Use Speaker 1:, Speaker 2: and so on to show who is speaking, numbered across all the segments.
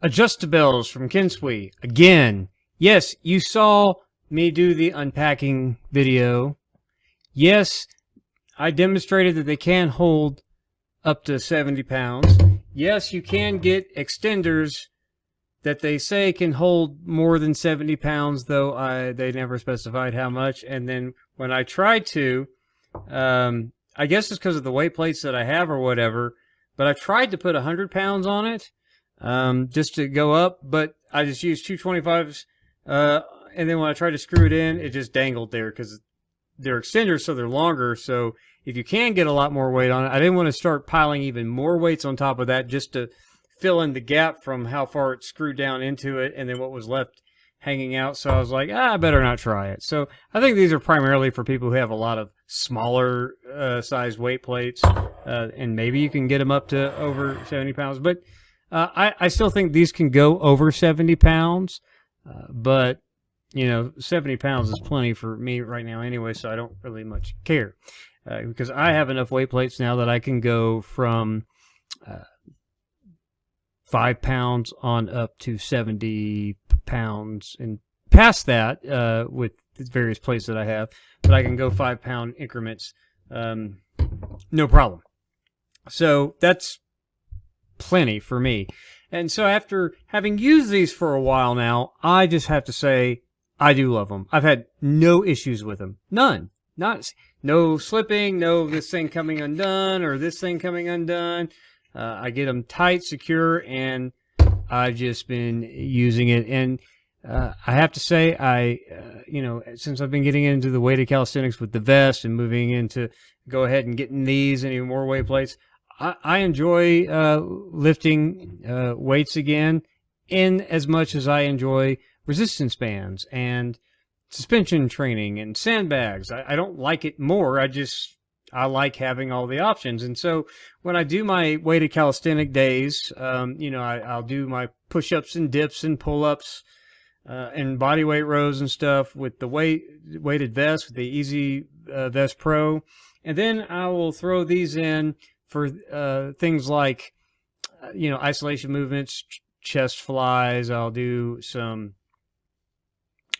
Speaker 1: Adjustabells from Kensui. Again, yes, you saw me do the unpacking video. Yes, I demonstrated that they can hold up to 70 pounds. Yes, you can get extenders that they say can hold more than 70 pounds, though they never specified how much. And then when I tried to, I guess it's because of the weight plates that I have or whatever, but I tried to put 100 pounds on it just to go up, but I just used 225s, and then when I tried to screw it in, it just dangled there because they're extenders, so they're longer. So if you can get a lot more weight on it, I didn't want to start piling even more weights on top of that just to fill in the gap from how far it screwed down into it and then what was left hanging out. So I was like, I better not try it. So I think these are primarily for people who have a lot of smaller sized weight plates, and maybe you can get them up to over 70 pounds. But I still think these can go over 70 pounds, but, 70 pounds is plenty for me right now anyway, so I don't really much care. Because I have enough weight plates now that I can go from 5 pounds on up to 70 pounds and past that with the various plates that I have. But I can go 5 pound increments, no problem. So that's plenty for me. And so after having used these for a while now, I just have to say I do love them. I've had no issues with them. None. No slipping, no this thing coming undone or this thing coming undone. I get them tight, secure, and I've just been using it. And I have to say, since I've been getting into the weighted calisthenics with the vest and moving into go ahead and getting these and even more weight plates, I enjoy lifting weights again in as much as I enjoy resistance bands and suspension training and sandbags. I don't like it more. I like having all the options. And so when I do my weighted calisthenic days, I'll do my push-ups and dips and pull-ups and body weight rows and stuff with the weighted vest, with the Easy Vest Pro. And then I will throw these in for things like, isolation movements, chest flies. I'll do some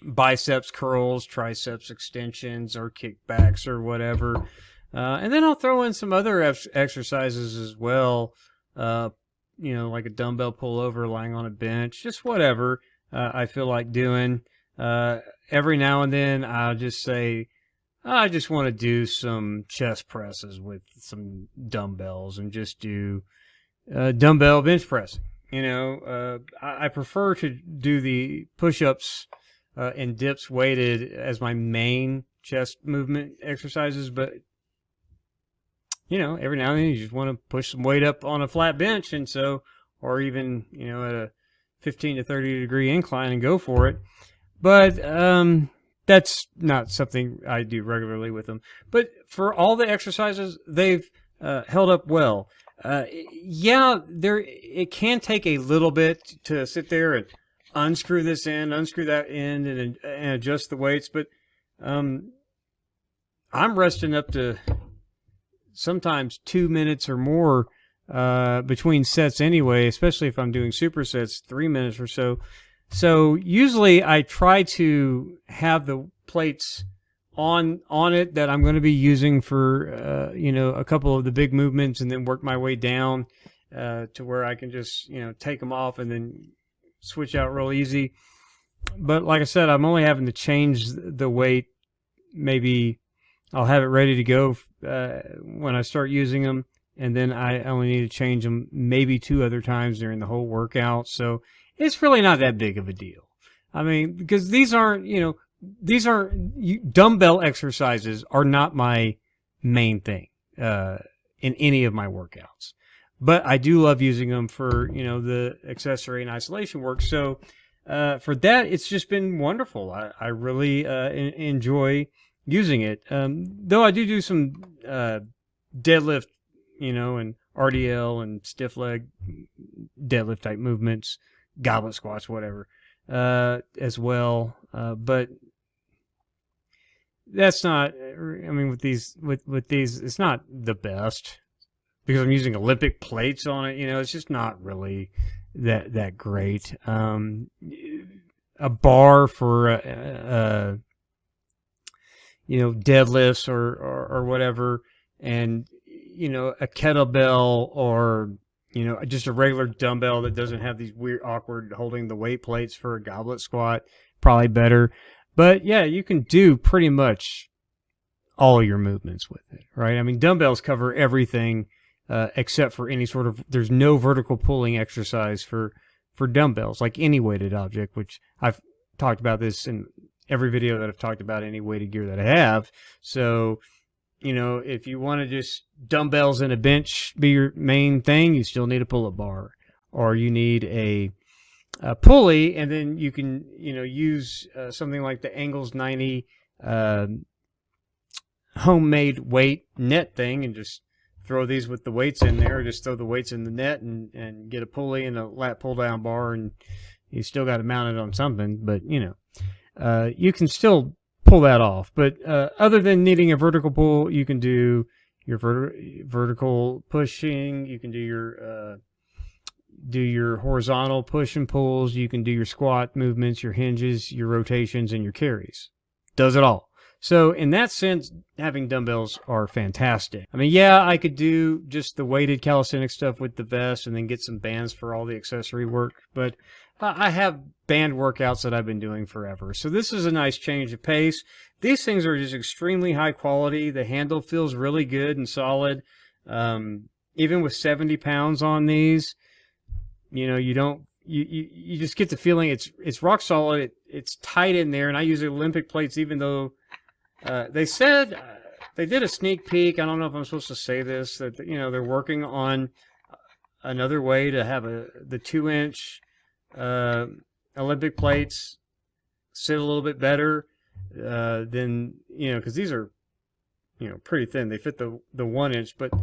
Speaker 1: biceps curls, triceps extensions, or kickbacks or whatever. And then I'll throw in some other exercises as well, like a dumbbell pullover, lying on a bench, just whatever I feel like doing. Every now and then I'll just say, I just want to do some chest presses with some dumbbells and just do dumbbell bench pressing. I prefer to do the push-ups and dips weighted as my main chest movement exercises, but every now and then you just want to push some weight up on a flat bench, and so, or even at a 15 to 30 degree incline and go for it. But that's not something I do regularly with them. But for all the exercises, they've held up well. It can take a little bit to sit there and unscrew this end, unscrew that end, and adjust the weights. But I'm resting up to sometimes 2 minutes or more between sets anyway, especially if I'm doing supersets, 3 minutes or so. So usually I try to have the plates on it that I'm going to be using for a couple of the big movements, and then work my way down to where I can just take them off and then switch out real easy. But like I said, I'm only having to change the weight. Maybe I'll have it ready to go when I start using them, and then I only need to change them maybe 2 other times during the whole workout. So it's really not that big of a deal. I mean, because these aren't dumbbell exercises are not my main thing in any of my workouts. But I do love using them for, the accessory and isolation work. So for that, it's just been wonderful. I really enjoy using it. Though I do some deadlift, and RDL and stiff leg deadlift type movements, goblet squats, whatever, as well. But that's not, with these, it's not the best because I'm using Olympic plates on it. It's just not really that great. A bar for deadlifts or whatever, and a kettlebell, or just a regular dumbbell that doesn't have these weird awkward holding the weight plates for a goblet squat, probably better. But yeah, you can do pretty much all your movements with it, right? I mean, dumbbells cover everything except for any sort of, there's no vertical pulling exercise for dumbbells, like any weighted object, which I've talked about this in every video that I've talked about any weighted gear that I have. So, if you want to just dumbbells and a bench be your main thing, you still need a pull-up bar, or you need a pulley, and then you can, use something like the Angles 90 homemade weight net thing, and just throw these with the weights in there, or just throw the weights in the net and get a pulley and a lat pull down bar, and you still got to mount it on something. But you can still pull that off. But other than needing a vertical pull, you can do your vertical pushing, you can do your horizontal push and pulls, you can do your squat movements, your hinges, your rotations, and your carries. Does it all. So in that sense, having dumbbells are fantastic. I mean, yeah, I could do just the weighted calisthenics stuff with the vest and then get some bands for all the accessory work, but I have band workouts that I've been doing forever. So this is a nice change of pace. These things are just extremely high quality. The handle feels really good and solid. Even with 70 pounds on these, you just get the feeling it's rock solid. It's tight in there, and I use Olympic plates, even though they said they did a sneak peek. I don't know if I'm supposed to say this, that they're working on another way to have the 2-inch Olympic plates sit a little bit better than because these are pretty thin. They fit the 1-inch, but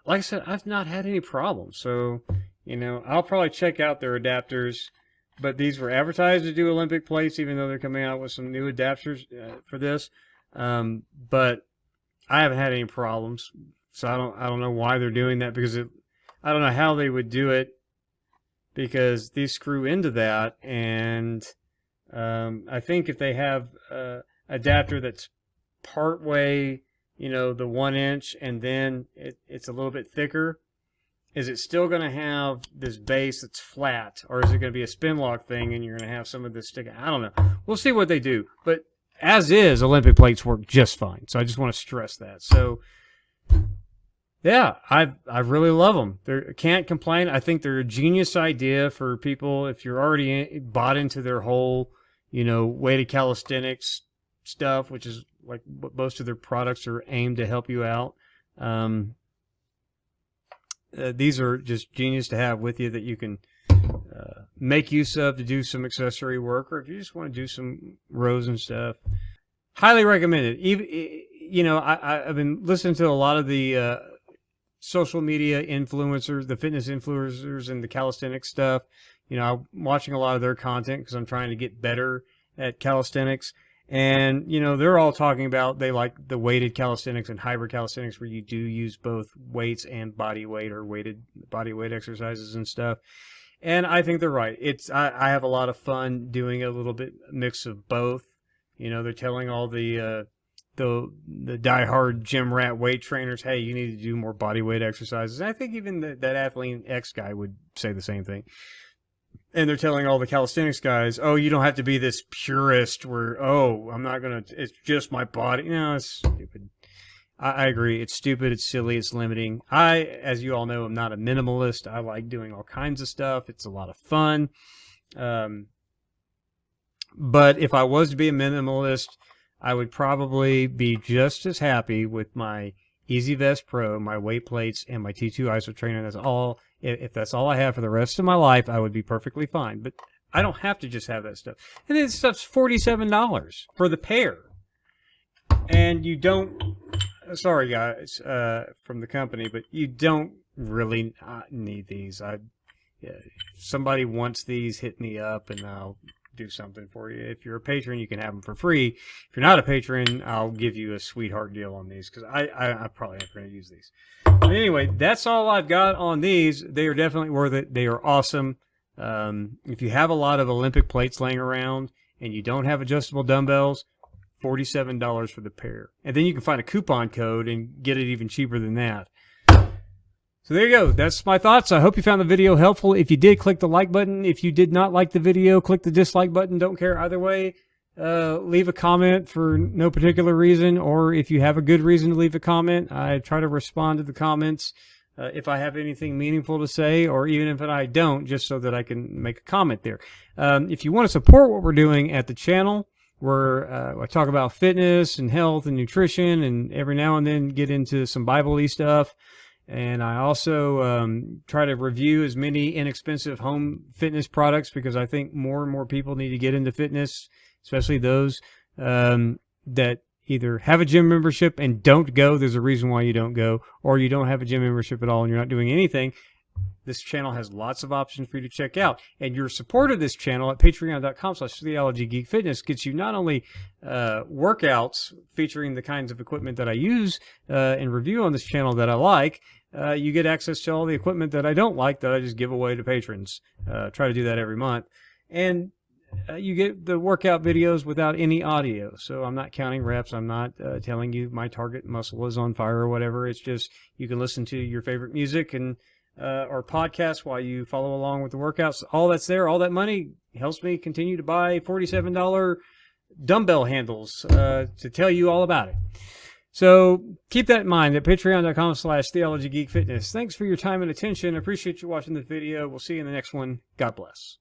Speaker 1: like I said, I've not had any problems. So I'll probably check out their adapters. But these were advertised to do Olympic plates, even though they're coming out with some new adapters for this. But I haven't had any problems, so I don't know why they're doing that, because I don't know how they would do it, because these screw into that, and I think if they have adapter that's part way, the 1-inch, and then it's a little bit thicker. Is it still going to have this base that's flat, or is it going to be a spin lock thing and you're going to have some of this sticking? I don't know. We'll see what they do. But as is, Olympic plates work just fine. So I just want to stress that. So yeah, I really love them. I can't complain. I think they're a genius idea for people if you're already bought into their whole, weighted calisthenics stuff, which is like what most of their products are aimed to help you out. These are just genius to have with you, that you can make use of to do some accessory work, or if you just want to do some rows and stuff. Highly recommended. Even I've been listening to a lot of the social media influencers, the fitness influencers, and the calisthenics stuff. I'm watching a lot of their content because I'm trying to get better at calisthenics. And, they're all talking about they like the weighted calisthenics and hybrid calisthenics, where you do use both weights and body weight, or weighted body weight exercises and stuff. And I think they're right. I have a lot of fun doing a little bit mix of both. They're telling all the diehard gym rat weight trainers, hey, you need to do more body weight exercises. And I think even that Athlete X guy would say the same thing. And they're telling all the calisthenics guys, oh, you don't have to be this purist where, oh, it's just my body. No, it's stupid. I agree. It's stupid. It's silly. It's limiting. As you all know, I'm not a minimalist. I like doing all kinds of stuff. It's a lot of fun. But if I was to be a minimalist, I would probably be just as happy with my EasyVest Pro, my weight plates, and my T2 ISO trainer. That's all. If that's all I have for the rest of my life, I would be perfectly fine. But I don't have to just have that stuff. And this stuff's $47 for the pair. And you don't, sorry guys from the company, but you don't really need these. If somebody wants these, hit me up and I'll do something for you. If you're a patron, you can have them for free. If you're not a patron, I'll give you a sweetheart deal on these, because I probably ain't going to use these. But anyway, that's all I've got on these. They are definitely worth it. They are awesome. If you have a lot of Olympic plates laying around and you don't have adjustable dumbbells, $47 for the pair. And then you can find a coupon code and get it even cheaper than that. So there you go. That's my thoughts. I hope you found the video helpful. If you did, click the like button. If you did not like the video, click the dislike button. Don't care either way. Leave a comment for no particular reason, or if you have a good reason to leave a comment, I try to respond to the comments if I have anything meaningful to say, or even if I don't, just so that I can make a comment there. If you want to support what we're doing at the channel, where I talk about fitness and health and nutrition, and every now and then get into some Bible-y stuff. And I also try to review as many inexpensive home fitness products, because I think more and more people need to get into fitness, especially those that either have a gym membership and don't go. There's a reason why you don't go, or you don't have a gym membership at all and you're not doing anything. This channel has lots of options for you to check out. And your support of this channel at patreon.com/Theology Geek Fitness gets you not only workouts featuring the kinds of equipment that I use and review on this channel that I like, you get access to all the equipment that I don't like that I just give away to patrons. Try to do that every month. And you get the workout videos without any audio. So I'm not counting reps. I'm not telling you my target muscle is on fire or whatever. It's just you can listen to your favorite music and or podcasts while you follow along with the workouts. All that's there. All that money helps me continue to buy $47 dumbbell handles to tell you all about it. So keep that in mind at patreon.com/Theology Geek Fitness. Thanks for your time and attention. I appreciate you watching this video. We'll see you in the next one. God bless.